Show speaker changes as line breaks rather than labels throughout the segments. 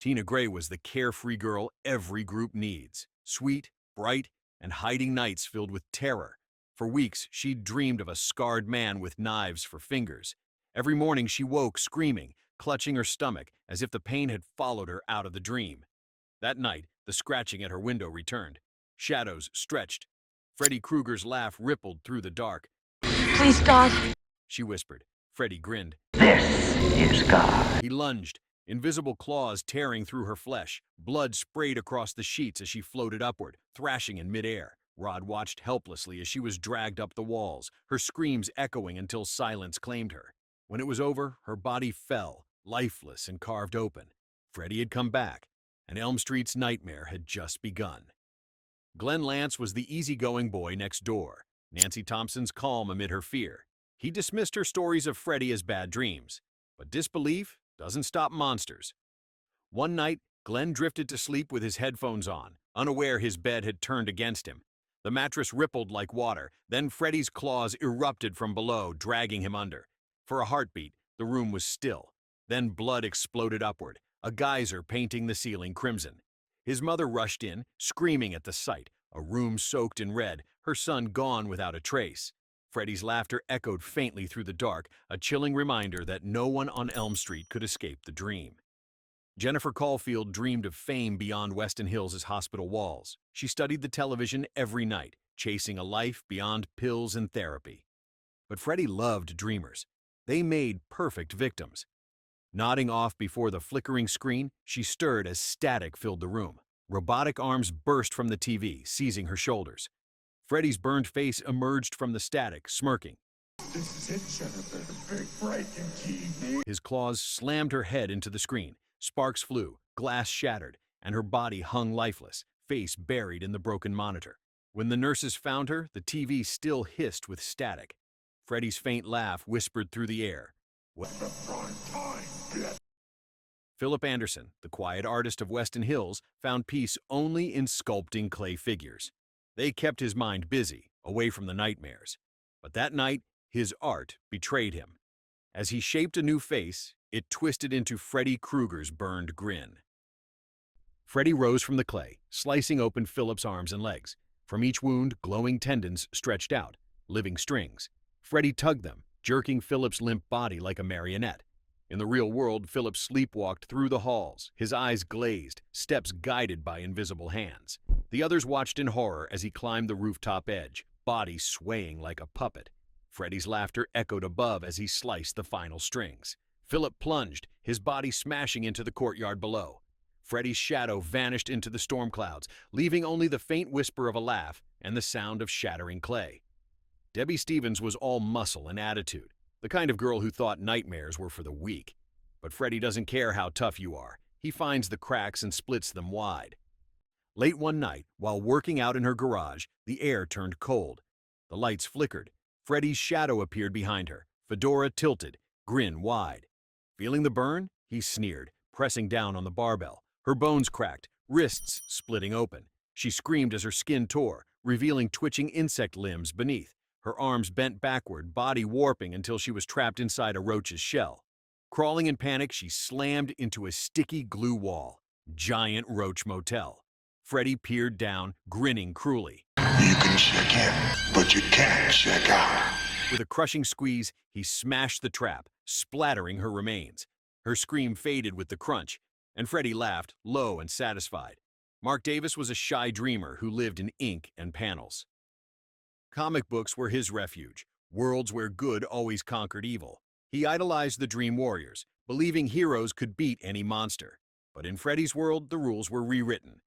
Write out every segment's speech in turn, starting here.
Tina Gray was the carefree girl every group needs. Sweet, bright, and hiding nights filled with terror. For weeks, she'd dreamed of a scarred man with knives for fingers. Every morning she woke screaming, clutching her stomach as if the pain had followed her out of the dream. That night, the scratching at her window returned. Shadows stretched. Freddy Krueger's laugh rippled through the dark.
Please, God.
She whispered. Freddy grinned.
This is God.
He lunged, invisible claws tearing through her flesh. Blood sprayed across the sheets as she floated upward, thrashing in midair. Rod watched helplessly as she was dragged up the walls, her screams echoing until silence claimed her. When it was over, her body fell, lifeless and carved open. Freddy had come back, and Elm Street's nightmare had just begun. Glenn Lance was the easygoing boy next door, Nancy Thompson's calm amid her fear. He dismissed her stories of Freddy as bad dreams, but disbelief doesn't stop monsters. One night, Glenn drifted to sleep with his headphones on, unaware his bed had turned against him. The mattress rippled like water, then Freddy's claws erupted from below, dragging him under. For a heartbeat, the room was still. Then blood exploded upward, a geyser painting the ceiling crimson. His mother rushed in, screaming at the sight, a room soaked in red, her son gone without a trace. Freddy's laughter echoed faintly through the dark, a chilling reminder that no one on Elm Street could escape the dream. Jennifer Caulfield dreamed of fame beyond Weston Hills' hospital walls. She studied the television every night, chasing a life beyond pills and therapy. But Freddy loved dreamers. They made perfect victims. Nodding off before the flickering screen, she stirred as static filled the room. Robotic arms burst from the TV, seizing her shoulders. Freddy's burned face emerged from the static, smirking.
This is it, Jennifer, the big breaking TV.
His claws slammed her head into the screen. Sparks flew, glass shattered, and her body hung lifeless, face buried in the broken monitor. When the nurses found her, the TV still hissed with static. Freddy's faint laugh whispered through the air.
The prime time, bitch.
Philip Anderson, the quiet artist of Weston Hills, found peace only in sculpting clay figures. They kept his mind busy, away from the nightmares. But that night, his art betrayed him. As he shaped a new face, it twisted into Freddy Krueger's burned grin. Freddy rose from the clay, slicing open Philip's arms and legs. From each wound, glowing tendons stretched out, living strings. Freddy tugged them, jerking Philip's limp body like a marionette. In the real world, Philip sleepwalked through the halls, his eyes glazed, steps guided by invisible hands. The others watched in horror as he climbed the rooftop edge, body swaying like a puppet. Freddy's laughter echoed above as he sliced the final strings. Philip plunged, his body smashing into the courtyard below. Freddy's shadow vanished into the storm clouds, leaving only the faint whisper of a laugh and the sound of shattering clay. Debbie Stevens was all muscle and attitude, the kind of girl who thought nightmares were for the weak. But Freddy doesn't care how tough you are. He finds the cracks and splits them wide. Late one night, while working out in her garage, the air turned cold. The lights flickered. Freddy's shadow appeared behind her, fedora tilted, grin wide. Feeling the burn, he sneered, pressing down on the barbell. Her bones cracked, wrists splitting open. She screamed as her skin tore, revealing twitching insect limbs beneath. Her arms bent backward, body warping until she was trapped inside a roach's shell. Crawling in panic, she slammed into a sticky glue wall. Giant Roach Motel. Freddy peered down, grinning cruelly.
You can check in, but you can't check out.
With a crushing squeeze, he smashed the trap, splattering her remains. Her scream faded with the crunch, and Freddy laughed, low and satisfied. Mark Davis was a shy dreamer who lived in ink and panels. Comic books were his refuge, worlds where good always conquered evil. He idolized the Dream Warriors, believing heroes could beat any monster. But in Freddy's world, the rules were rewritten.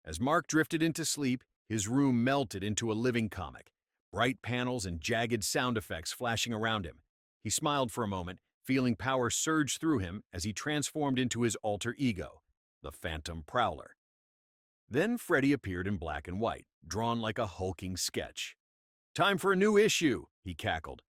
As Mark drifted into sleep, his room melted into a living comic, bright panels and jagged sound effects flashing around him. He smiled for a moment, feeling power surge through him as he transformed into his alter ego, the Phantom Prowler. Then Freddy appeared in black and white, drawn like a hulking sketch. "Time for a new issue," he cackled.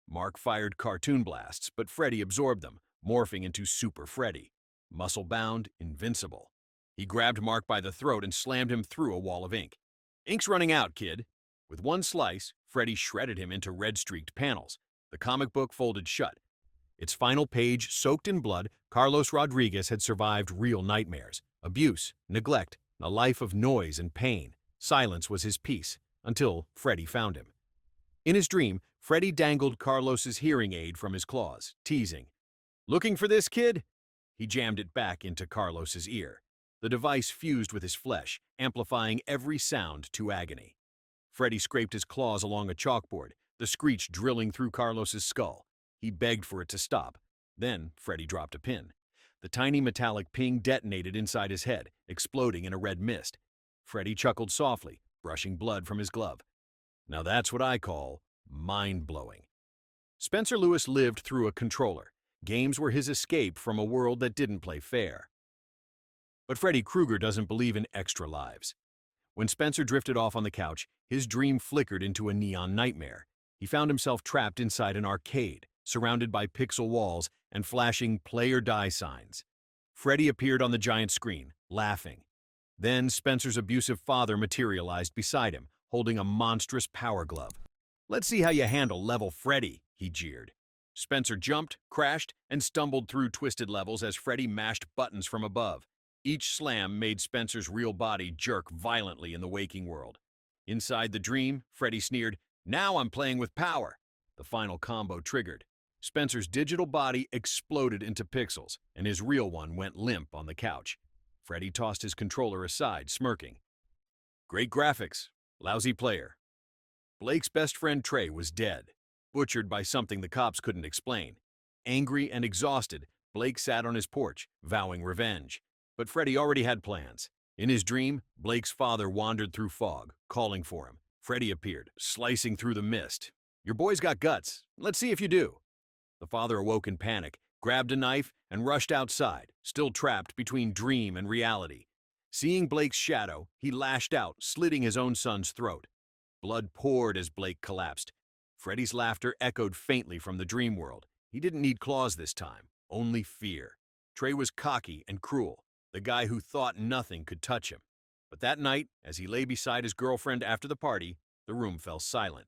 Mark fired cartoon blasts, but Freddy absorbed them, morphing into Super Freddy, muscle-bound, invincible. He grabbed Mark by the throat and slammed him through a wall of ink. "Ink's running out, kid." With one slice, Freddy shredded him into red-streaked panels. The comic book folded shut. Its final page soaked in blood, Carlos Rodriguez had survived real nightmares, abuse, neglect, a life of noise and pain. Silence was his peace, until Freddy found him. In his dream, Freddy dangled Carlos's hearing aid from his claws, teasing. "Looking for this, kid?" He jammed it back into Carlos's ear. The device fused with his flesh, amplifying every sound to agony. Freddy scraped his claws along a chalkboard, the screech drilling through Carlos's skull. He begged for it to stop. Then Freddy dropped a pin. The tiny metallic ping detonated inside his head, exploding in a red mist. Freddy chuckled softly, brushing blood from his glove. Now that's what I call mind-blowing. Spencer Lewis lived through a controller. Games were his escape from a world that didn't play fair. But Freddy Krueger doesn't believe in extra lives. When Spencer drifted off on the couch, his dream flickered into a neon nightmare. He found himself trapped inside an arcade, surrounded by pixel walls and flashing play or die signs. Freddy appeared on the giant screen, laughing. Then Spencer's abusive father materialized beside him, holding a monstrous power glove. "Let's see how you handle level Freddy," he jeered. Spencer jumped, crashed, and stumbled through twisted levels as Freddy mashed buttons from above. Each slam made Spencer's real body jerk violently in the waking world. Inside the dream, Freddy sneered, "Now I'm playing with power." The final combo triggered. Spencer's digital body exploded into pixels, and his real one went limp on the couch. Freddy tossed his controller aside, smirking. "Great graphics. Lousy player." Blake's best friend Trey was dead, butchered by something the cops couldn't explain. Angry and exhausted, Blake sat on his porch, vowing revenge. But Freddy already had plans. In his dream, Blake's father wandered through fog, calling for him. Freddy appeared, slicing through the mist. "Your boy's got guts. Let's see if you do." The father awoke in panic, grabbed a knife, and rushed outside, still trapped between dream and reality. Seeing Blake's shadow, he lashed out, slitting his own son's throat. Blood poured as Blake collapsed. Freddy's laughter echoed faintly from the dream world. He didn't need claws this time, only fear. Trey was cocky and cruel, the guy who thought nothing could touch him. But that night, as he lay beside his girlfriend after the party, the room fell silent.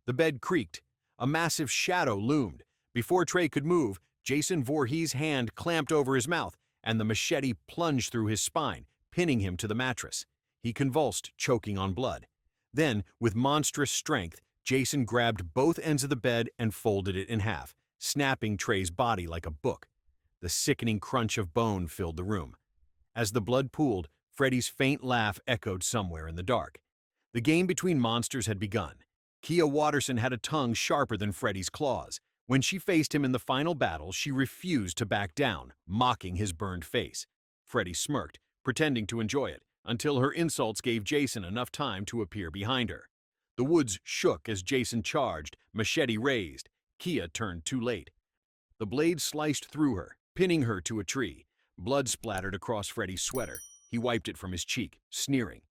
The bed creaked. A massive shadow loomed. Before Trey could move, Jason Voorhees' hand clamped over his mouth, and the machete plunged through his spine, pinning him to the mattress. He convulsed, choking on blood. Then, with monstrous strength, Jason grabbed both ends of the bed and folded it in half, snapping Trey's body like a book. The sickening crunch of bone filled the room. As the blood pooled, Freddy's faint laugh echoed somewhere in the dark. The game between monsters had begun. Kia Watterson had a tongue sharper than Freddy's claws. When she faced him in the final battle, she refused to back down, mocking his burned face. Freddy smirked, pretending to enjoy it, until her insults gave Jason enough time to appear behind her. The woods shook as Jason charged, machete raised. Kia turned too late. The blade sliced through her, pinning her to a tree. Blood splattered across Freddy's sweater. He wiped it from his cheek, sneering.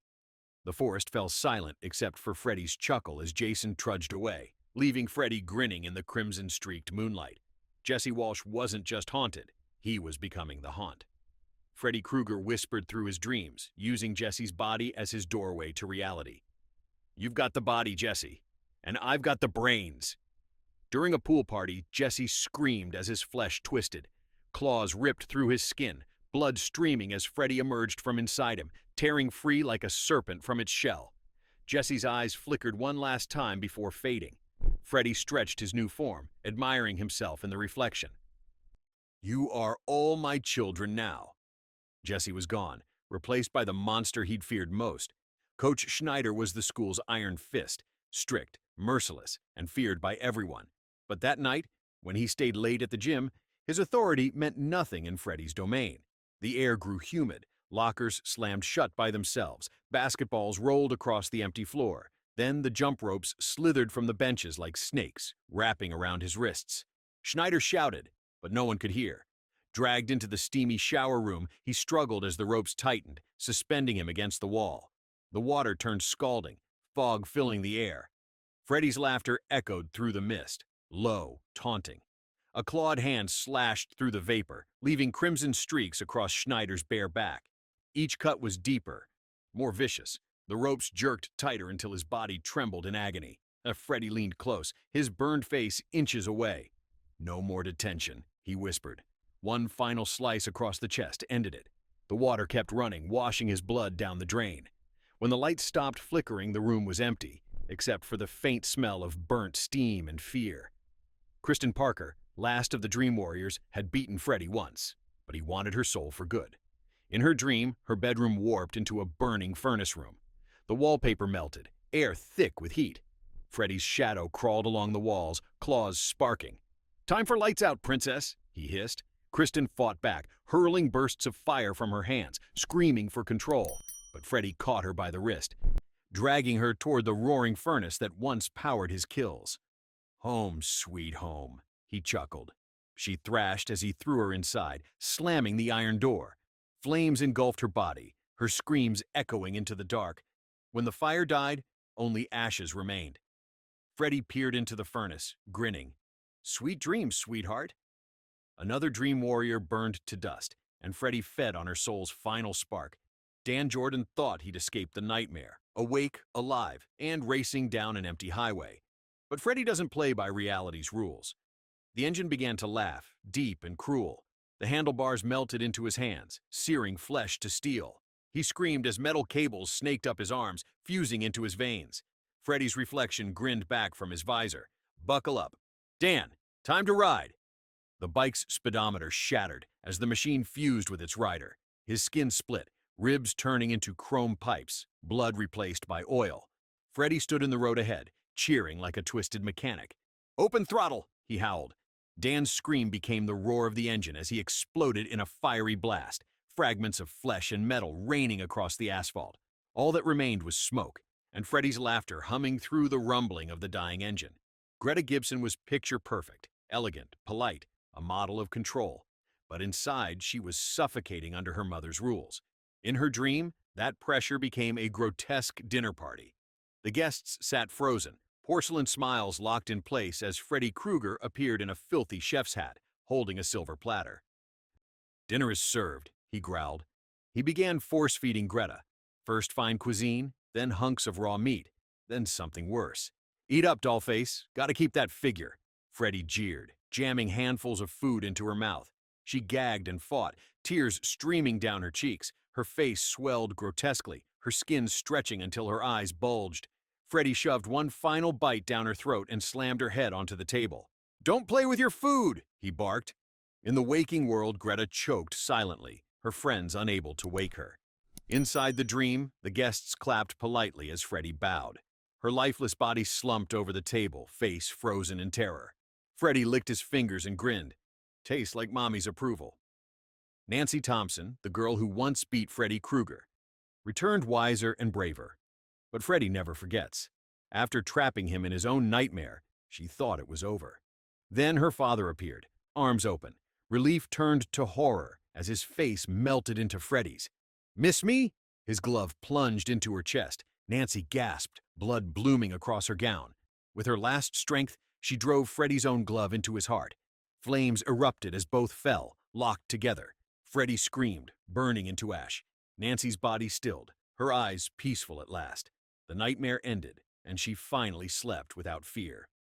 The forest fell silent except for Freddy's chuckle as Jason trudged away, leaving Freddy grinning in the crimson-streaked moonlight. Jesse Walsh wasn't just haunted, he was becoming the haunt. Freddy Krueger whispered through his dreams, using Jesse's body as his doorway to reality. "You've got the body, Jesse, and I've got the brains." During a pool party, Jesse screamed as his flesh twisted. Claws ripped through his skin, blood streaming as Freddy emerged from inside him, tearing free like a serpent from its shell. Jesse's eyes flickered one last time before fading. Freddy stretched his new form, admiring himself in the reflection. "You are all my children now." Jesse was gone, replaced by the monster he'd feared most. Coach Schneider was the school's iron fist, strict, merciless, and feared by everyone. But that night, when he stayed late at the gym, his authority meant nothing in Freddy's domain. The air grew humid, lockers slammed shut by themselves, basketballs rolled across the empty floor. Then the jump ropes slithered from the benches like snakes, wrapping around his wrists. Schneider shouted, but no one could hear. Dragged into the steamy shower room, he struggled as the ropes tightened, suspending him against the wall. The water turned scalding, fog filling the air. Freddy's laughter echoed through the mist, low, taunting. A clawed hand slashed through the vapor, leaving crimson streaks across Schneider's bare back. Each cut was deeper, more vicious. The ropes jerked tighter until his body trembled in agony. Freddy leaned close, his burned face inches away. No more detention, he whispered. One final slice across the chest ended it. The water kept running, washing his blood down the drain. When the light stopped flickering, the room was empty, except for the faint smell of burnt steam and fear. Kristen Parker, last of the Dream Warriors, had beaten Freddy once, but he wanted her soul for good. In her dream, her bedroom warped into a burning furnace room. The wallpaper melted, air thick with heat. Freddy's shadow crawled along the walls, claws sparking. "Time for lights out, princess," he hissed. Kristen fought back, hurling bursts of fire from her hands, screaming for control. But Freddy caught her by the wrist, dragging her toward the roaring furnace that once powered his kills. "Home, sweet home," he chuckled. She thrashed as he threw her inside, slamming the iron door. Flames engulfed her body, her screams echoing into the dark. When the fire died, only ashes remained. Freddy peered into the furnace, grinning. "Sweet dreams, sweetheart." Another Dream Warrior burned to dust, and Freddy fed on her soul's final spark. Dan Jordan thought he'd escaped the nightmare, awake, alive, and racing down an empty highway. But Freddy doesn't play by reality's rules. The engine began to laugh, deep and cruel. The handlebars melted into his hands, searing flesh to steel. He screamed as metal cables snaked up his arms, fusing into his veins. Freddy's reflection grinned back from his visor. "Buckle up. Dan, time to ride." The bike's speedometer shattered as the machine fused with its rider. His skin split, ribs turning into chrome pipes, blood replaced by oil. Freddy stood in the road ahead, cheering like a twisted mechanic. "Open throttle," he howled. Dan's scream became the roar of the engine as he exploded in a fiery blast, fragments of flesh and metal raining across the asphalt. All that remained was smoke, and Freddy's laughter humming through the rumbling of the dying engine. Greta Gibson was picture perfect, elegant, polite, a model of control. But inside, she was suffocating under her mother's rules. In her dream, that pressure became a grotesque dinner party. The guests sat frozen, porcelain smiles locked in place as Freddy Krueger appeared in a filthy chef's hat, holding a silver platter. "Dinner is served," he growled. He began force-feeding Greta. First fine cuisine, then hunks of raw meat, then something worse. "Eat up, dollface. Gotta keep that figure." Freddy jeered, jamming handfuls of food into her mouth. She gagged and fought, tears streaming down her cheeks. Her face swelled grotesquely, her skin stretching until her eyes bulged. Freddy shoved one final bite down her throat and slammed her head onto the table. "Don't play with your food," he barked. In the waking world, Greta choked silently, her friends unable to wake her. Inside the dream, the guests clapped politely as Freddy bowed. Her lifeless body slumped over the table, face frozen in terror. Freddy licked his fingers and grinned. "Tastes like Mommy's approval." Nancy Thompson, the girl who once beat Freddy Krueger, returned wiser and braver. But Freddy never forgets. After trapping him in his own nightmare, she thought it was over. Then her father appeared, arms open. Relief turned to horror as his face melted into Freddy's. "Miss me?" His glove plunged into her chest. Nancy gasped, blood blooming across her gown. With her last strength, she drove Freddy's own glove into his heart. Flames erupted as both fell, locked together. Freddy screamed, burning into ash. Nancy's body stilled, her eyes peaceful at last. The nightmare ended, and she finally slept without fear.